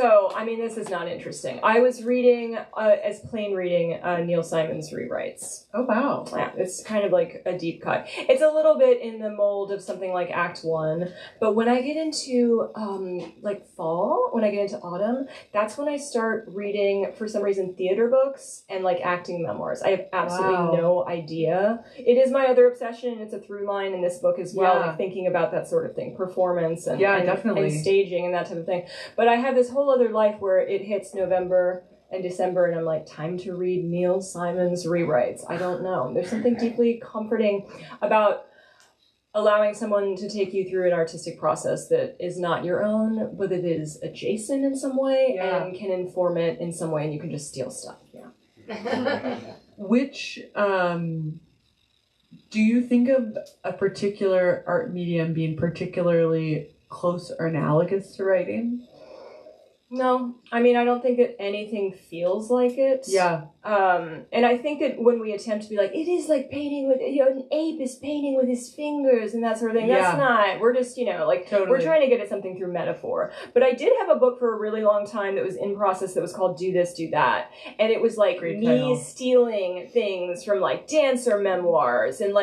not interesting. I was reading, as plain reading, Neil Simon's rewrites. Oh, wow. Yeah, it's kind of like a deep cut. It's a little bit in the mold of something like Act 1, but when I get into, fall, when I get into autumn, that's when I start reading, for some reason, theater books and, acting memoirs. I have absolutely no idea. It is my other obsession, it's a through line in this book as well, thinking about that sort of thing, performance and staging and that type of thing. But I have this whole other life where it hits November and December and I'm like, time to read Neil Simon's rewrites. I don't know. There's something deeply comforting about allowing someone to take you through an artistic process that is not your own, but it is adjacent in some way and can inform it in some way, and you can just steal stuff. Yeah. Which, do you think of a particular art medium being particularly close or analogous to writing? No, I mean, I don't think that anything feels like it. Yeah. And I think that when we attempt to be like, it is like painting with, an ape is painting with his fingers and that sort of thing. That's not. We're just, totally. We're trying to get at something through metaphor. But I did have a book for a really long time that was in process that was called Do This, Do That. And it was like Great me title. stealing things from dancer memoirs and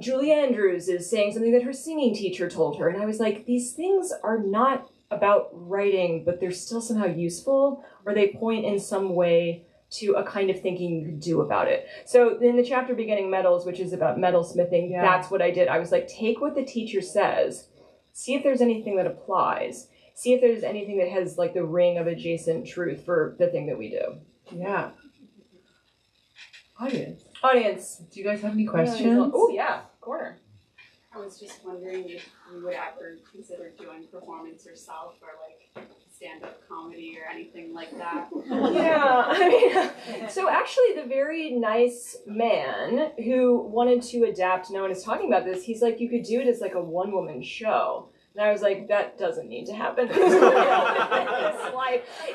Julie Andrews is saying something that her singing teacher told her. And I was like, these things are not about writing, but they're still somehow useful, or they point in some way to a kind of thinking you could do about it. So in the chapter beginning Metals, which is about metal smithing, that's what I did. I was like, take what the teacher says, see if there's anything that applies, see if there's anything that has the ring of adjacent truth for the thing that we do. Yeah. Audience. Do you guys have any questions? Oh yeah, corner. I was just wondering if you would ever consider doing performance yourself or stand-up comedy or anything like that. Yeah, so actually the very nice man who wanted to adapt, no one is talking about this, he's like, you could do it as a one-woman show. And I was like, that doesn't need to happen. It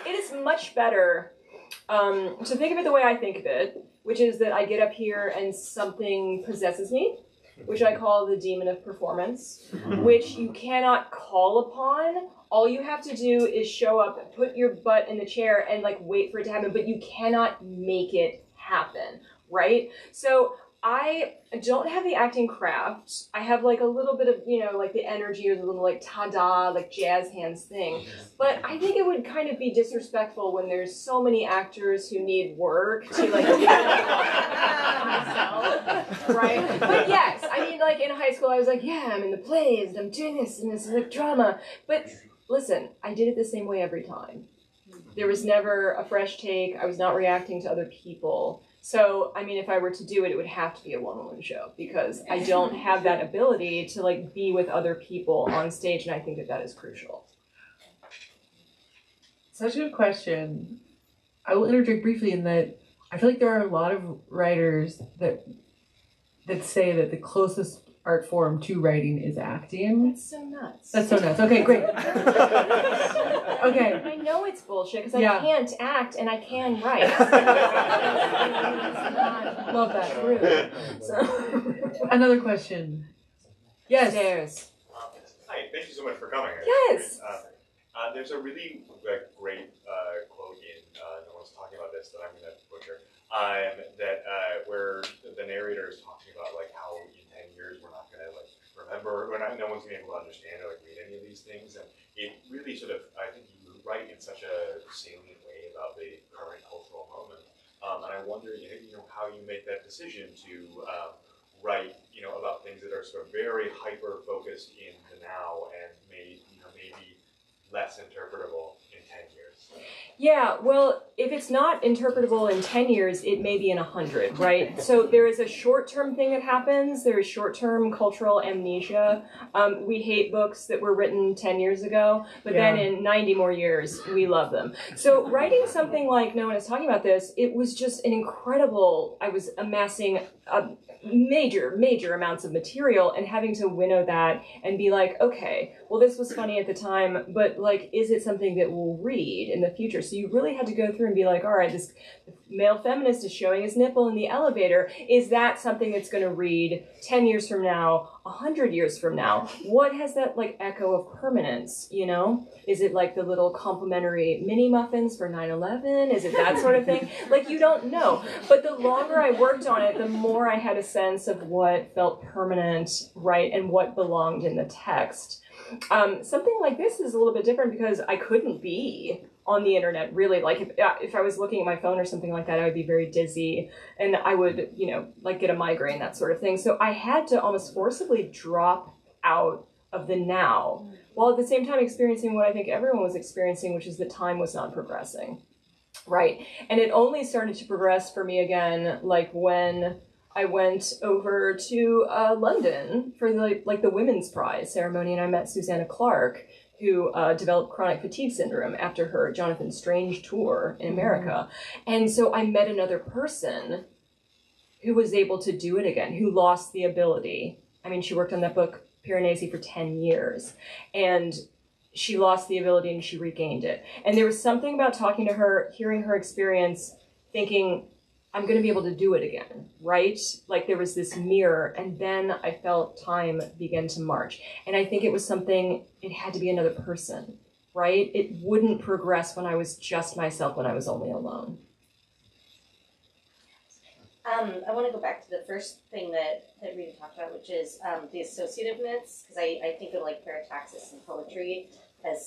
is much better to think of it the way I think of it, which is that I get up here and something possesses me, which I call the demon of performance, which you cannot call upon. All you have to do is show up, put your butt in the chair, and wait for it to happen, but you cannot make it happen, right? So I don't have the acting craft. I have like a little bit of, like the energy or the little like ta-da, like jazz hands thing. But I think it would kind of be disrespectful when there's so many actors who need work to like do myself, right? But yes, I mean, like in high school, I was like, yeah, I'm in the plays and I'm doing this and this is like drama. But listen, I did it the same way every time. There was never a fresh take. I was not reacting to other people. So, I mean, if I were to do it, it would have to be a one-woman show because I don't have that ability to like be with other people on stage, and I think that that is crucial. Such a good question. I will interject briefly in that I feel like there are a lot of writers that say that the closest art form to writing is acting. That's so nuts. That's so nuts. Okay, great. Okay. I know it's bullshit because Yeah. I can't act and I can write. Love that. True. So. Another question. Yes. Stairs. Hi, thank you so much for coming. Yes. There's a really great quote in no one's talking about this that I'm going to butcher. Where the narrator is talking about like how in 10 years we're not going to like remember, no one's going to be able to understand or like read any of these things, and it really sort of, I think you write in such a salient way about the current cultural moment, and I wonder, how you make that decision to write, about things that are sort of very hyper focused in the now and maybe less interpretable in 10 years. Yeah, well, if it's not interpretable in 10 years, it may be in 100, right? So there is a short-term thing that happens. There is short-term cultural amnesia. We hate books that were written 10 years ago, but then in 90 more years, we love them. So writing something like No One Is Talking About This, it was just an incredible, I was amassing major amounts of material and having to winnow that and be like, okay, well, this was funny at the time, but like, is it something that we'll read in the future? So you really had to go through and be like, all right, this male feminist is showing his nipple in the elevator. Is that something that's going to read 10 years from now, 100 years from now? What has that like echo of permanence, Is it like the little complimentary mini muffins for 9/11? Is it that sort of thing? Like, you don't know. But the longer I worked on it, the more I had a sense of what felt permanent, right, and what belonged in the text. Something like this is a little bit different because I couldn't be on the internet, really. Like, if I was looking at my phone or something like that, I would be very dizzy, and I would, like get a migraine, that sort of thing. So I had to almost forcibly drop out of the now, while at the same time experiencing what I think everyone was experiencing, which is that time was not progressing, right? And it only started to progress for me again, like when I went over to London for the Women's Prize ceremony, and I met Susanna Clark, who developed chronic fatigue syndrome after her Jonathan Strange tour in America. And so I met another person who was able to do it again, who lost the ability. I mean, she worked on that book, Piranesi, for 10 years. And she lost the ability and she regained it. And there was something about talking to her, hearing her experience, thinking, I'm going to be able to do it again, right? Like there was this mirror, and then I felt time begin to march. And I think it was something, it had to be another person, right? It wouldn't progress when I was just myself, when I was only alone. I want to go back to the first thing that Rita talked about, which is the associativeness, because I think of like parataxis and poetry as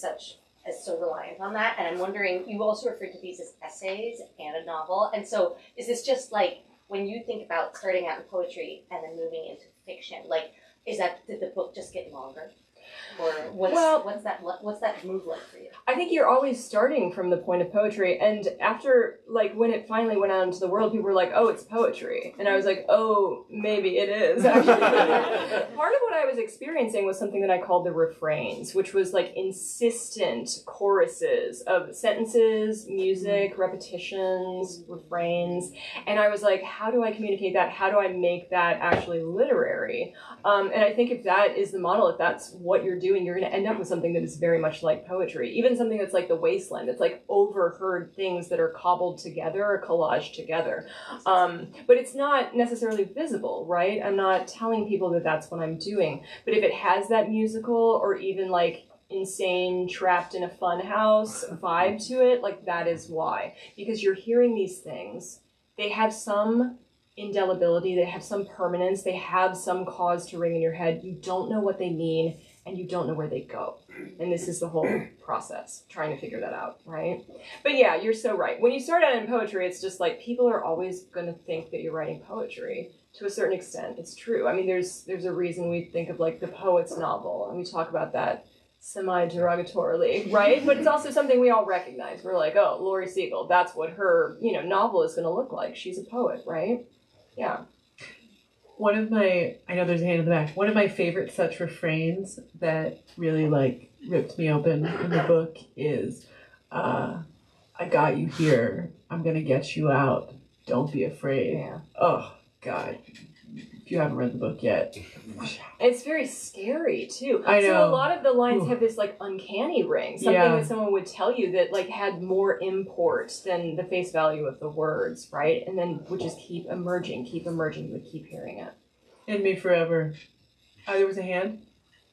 so reliant on that. And I'm wondering, you also referred to these as essays and a novel. And so is this just like, when you think about starting out in poetry and then moving into fiction, like, did the book just get longer? Or what's that move like for you? I think you're always starting from the point of poetry, and after, like, when it finally went out into the world, people were like, oh, it's poetry. And I was like, oh, maybe it is, actually. Part of what I was experiencing was something that I called the refrains, which was like insistent choruses of sentences, music, repetitions, refrains. And I was like, how do I communicate that? How do I make that actually literary? And I think if that is the model, if that's what you're doing, you're going to end up with something that is very much like poetry. Even something that's like The Wasteland. It's like overheard things that are cobbled together or collaged together. But it's not necessarily visible, right? I'm not telling people that that's what I'm doing. But if it has that musical or even like insane, trapped in a fun house vibe to it, like that is why. Because you're hearing these things. They have some indelibility, they have some permanence, they have some cause to ring in your head. You don't know what they mean, and you don't know where they go. And this is the whole process, trying to figure that out, right? But yeah, you're so right. When you start out in poetry, it's just like people are always going to think that you're writing poetry. To a certain extent, it's true. I mean, there's a reason we think of like the poet's novel, and we talk about that semi-derogatorily, right? But it's also something we all recognize. We're like, oh, Laurie Siegel, that's what her, novel is going to look like. She's a poet, right? Yeah. I know there's a hand in the back. One of my favorite such refrains that really like ripped me open in the book is, I got you here. I'm going to get you out. Don't be afraid. Yeah. Oh, God. If you haven't read the book yet. It's very scary, too. I know. So a lot of the lines have this, like, uncanny ring. Something that someone would tell you that, like, had more import than the face value of the words, right? And then would just keep emerging. You would keep hearing it. In Me Forever. There was a hand?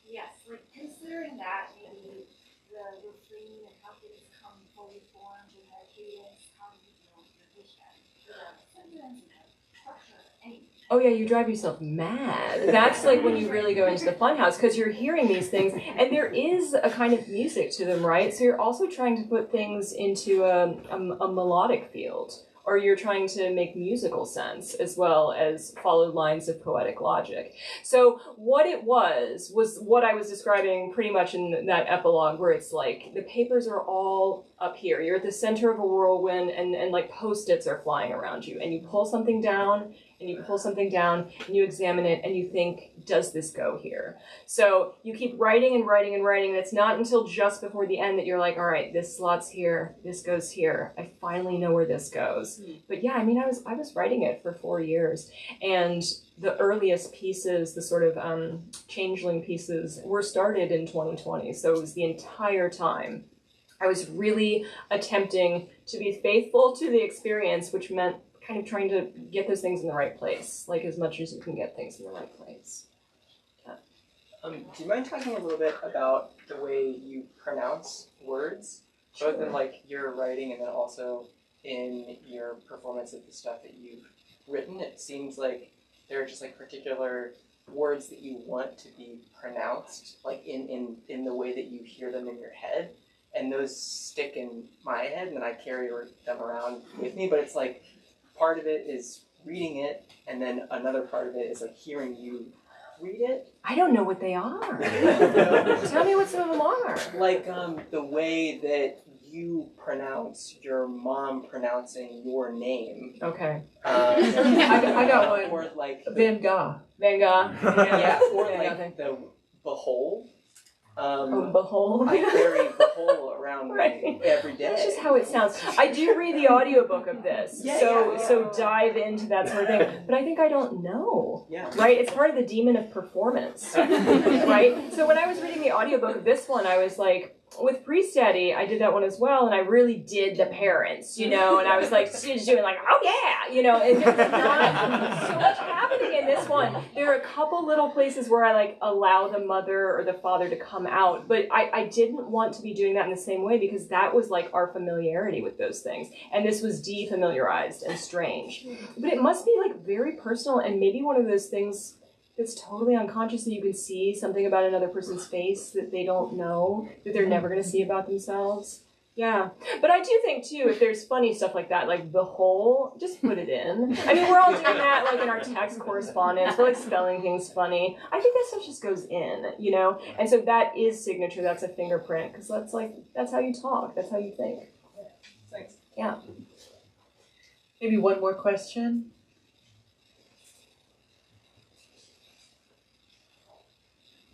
Yes, like, considering that, maybe the refrain and how things come fully formed in their cadence, how do you build your vision for the sentence and the structure, anything. Oh yeah, you drive yourself mad. That's like when you really go into the funhouse, because you're hearing these things, and there is a kind of music to them, right? So you're also trying to put things into a melodic field, or you're trying to make musical sense as well as follow lines of poetic logic. So what it was what I was describing pretty much in that epilogue, where it's like the papers are all up here. You're at the center of a whirlwind, and like Post-its are flying around you, and you pull something down, and you pull something down, and you examine it, and you think, does this go here? So you keep writing and writing and writing, and it's not until just before the end that you're like, all right, this slot's here, this goes here. I finally know where this goes. But yeah, I mean, I was writing it for 4 years, and the earliest pieces, the sort of changeling pieces, were started in 2020. So it was the entire time. I was really attempting to be faithful to the experience, which meant kind of trying to get those things in the right place, like as much as you can get things in the right place. Yeah. Do you mind talking a little bit about the way you pronounce words, both in like your writing and then also in your performance of the stuff that you've written? It seems like there are just like particular words that you want to be pronounced, like in the way that you hear them in your head, and those stick in my head, and then I carry them around with me. But it's like part of it is reading it, and then another part of it is like hearing you read it. I don't know what they are. Tell me what some of them are. Like the way that you pronounce your mom pronouncing your name. Okay. I got one. Or like Van Gogh. Van Gogh. yeah, or Yeah, like nothing. the behold. Behold. I carry behold around Right. me every day. That's just how it sounds. I do read the audiobook of this, so dive into that sort of thing. But I think I don't know. Yeah. Right? It's part of the demon of performance. Right? So when I was reading the audiobook of this one, I was like, with Priest Daddy, I did that one as well, and I really did the parents, and I was like, doing like, oh yeah, and there's not so much happening in this one. There are a couple little places where I like allow the mother or the father to come out, but I didn't want to be doing that in the same way, because that was like our familiarity with those things, and this was defamiliarized and strange. But it must be like very personal, and maybe one of those things that's totally unconscious, that you can see something about another person's face that they don't know, that they're never going to see about themselves. Yeah. But I do think, too, if there's funny stuff like that, like the whole, just put it in. I mean, we're all doing that, like, in our text correspondence. We're, like, spelling things funny. I think that stuff just goes in, And so that is signature. That's a fingerprint. Because that's how you talk. That's how you think. Thanks. Yeah. Maybe one more question.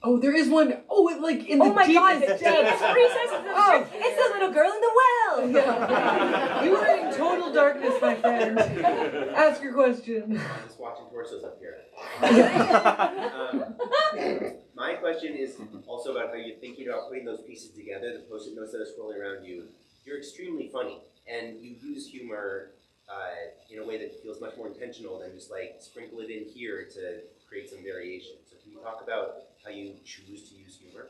Oh, there is one. Oh, like in the Oh my God, the deepest deepest recesses of the It's the little girl in the well. Yeah. You are in total darkness, my friend. Ask your question. I'm just watching torsos up here. My question is also about how you're thinking about putting those pieces together, the Post-it notes that are swirling around you. You're extremely funny, and you use humor in a way that feels much more intentional than just like sprinkle it in here to create some variation. So can you talk about how you choose to use humor?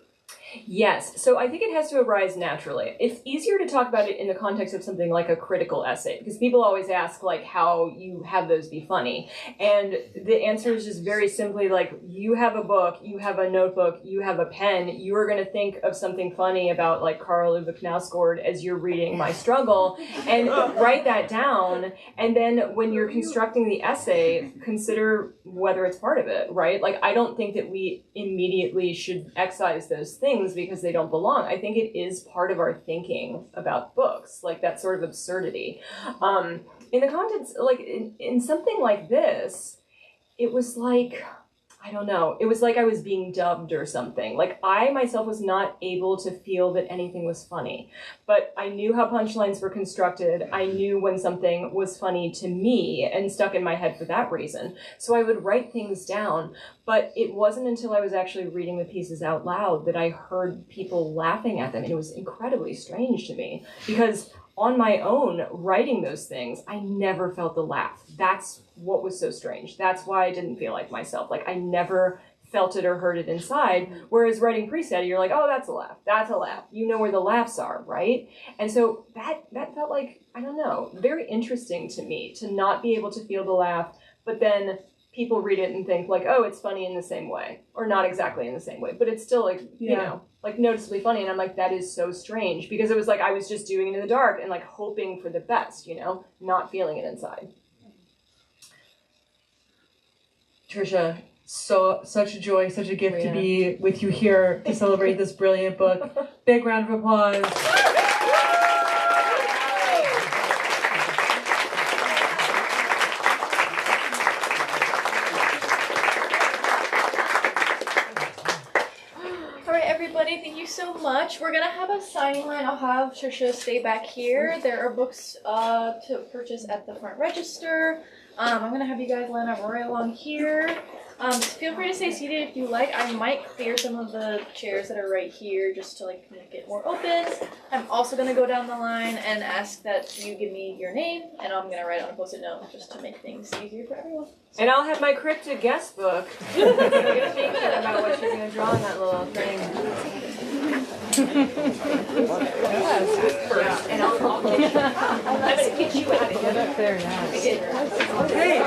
Yes, so I think it has to arise naturally. It's easier to talk about it in the context of something like a critical essay, because people always ask like how you have those be funny. And the answer is just very simply like, you have a book, you have a notebook, you have a pen, you are going to think of something funny about like Karl Ove Knausgård as you're reading My Struggle, and write that down, and then when you're constructing the essay, consider whether it's part of it, right? Like, I don't think that we immediately should excise those things because they don't belong. I think it is part of our thinking about books, like that sort of absurdity. In the context, like in something like this, it was like, I don't know, it was like I was being dubbed or something. Like, I myself was not able to feel that anything was funny, but I knew how punchlines were constructed. I knew when something was funny to me and stuck in my head for that reason. So I would write things down, but it wasn't until I was actually reading the pieces out loud that I heard people laughing at them. And it was incredibly strange to me because on my own, writing those things, I never felt the laugh. That's what was so strange. That's why I didn't feel like myself. Like, I never felt it or heard it inside. Whereas writing preset, you're like, oh, that's a laugh. That's a laugh. You know where the laughs are, right? And so that felt like, I don't know, very interesting to me to not be able to feel the laugh, but then people read it and think like, oh, it's funny in the same way, or not exactly in the same way, but it's still like, you know, like noticeably funny. And I'm like, that is so strange, because it was like I was just doing it in the dark and like hoping for the best, you know, not feeling it inside. Trisha, such a joy, such a gift to be with you here to celebrate this brilliant book. Big round of applause. Thank you so much. We're gonna have a signing line. I'll have Trisha stay back here. There are books to purchase at the front register. I'm gonna have you guys line up right along here. Feel free to stay seated if you like. I might clear some of the chairs that are right here just to like make it more open. I'm also gonna go down the line and ask that you give me your name, and I'm gonna write on a post-it note just to make things easier for everyone. And I'll have my cryptic guest book. You're thinking about what you're gonna draw on that little thing. And I'm gonna get you out of here. Up there now. Hey,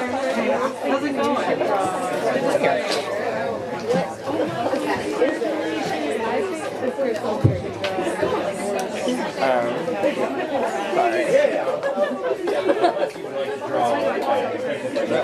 how's it going? Sorry.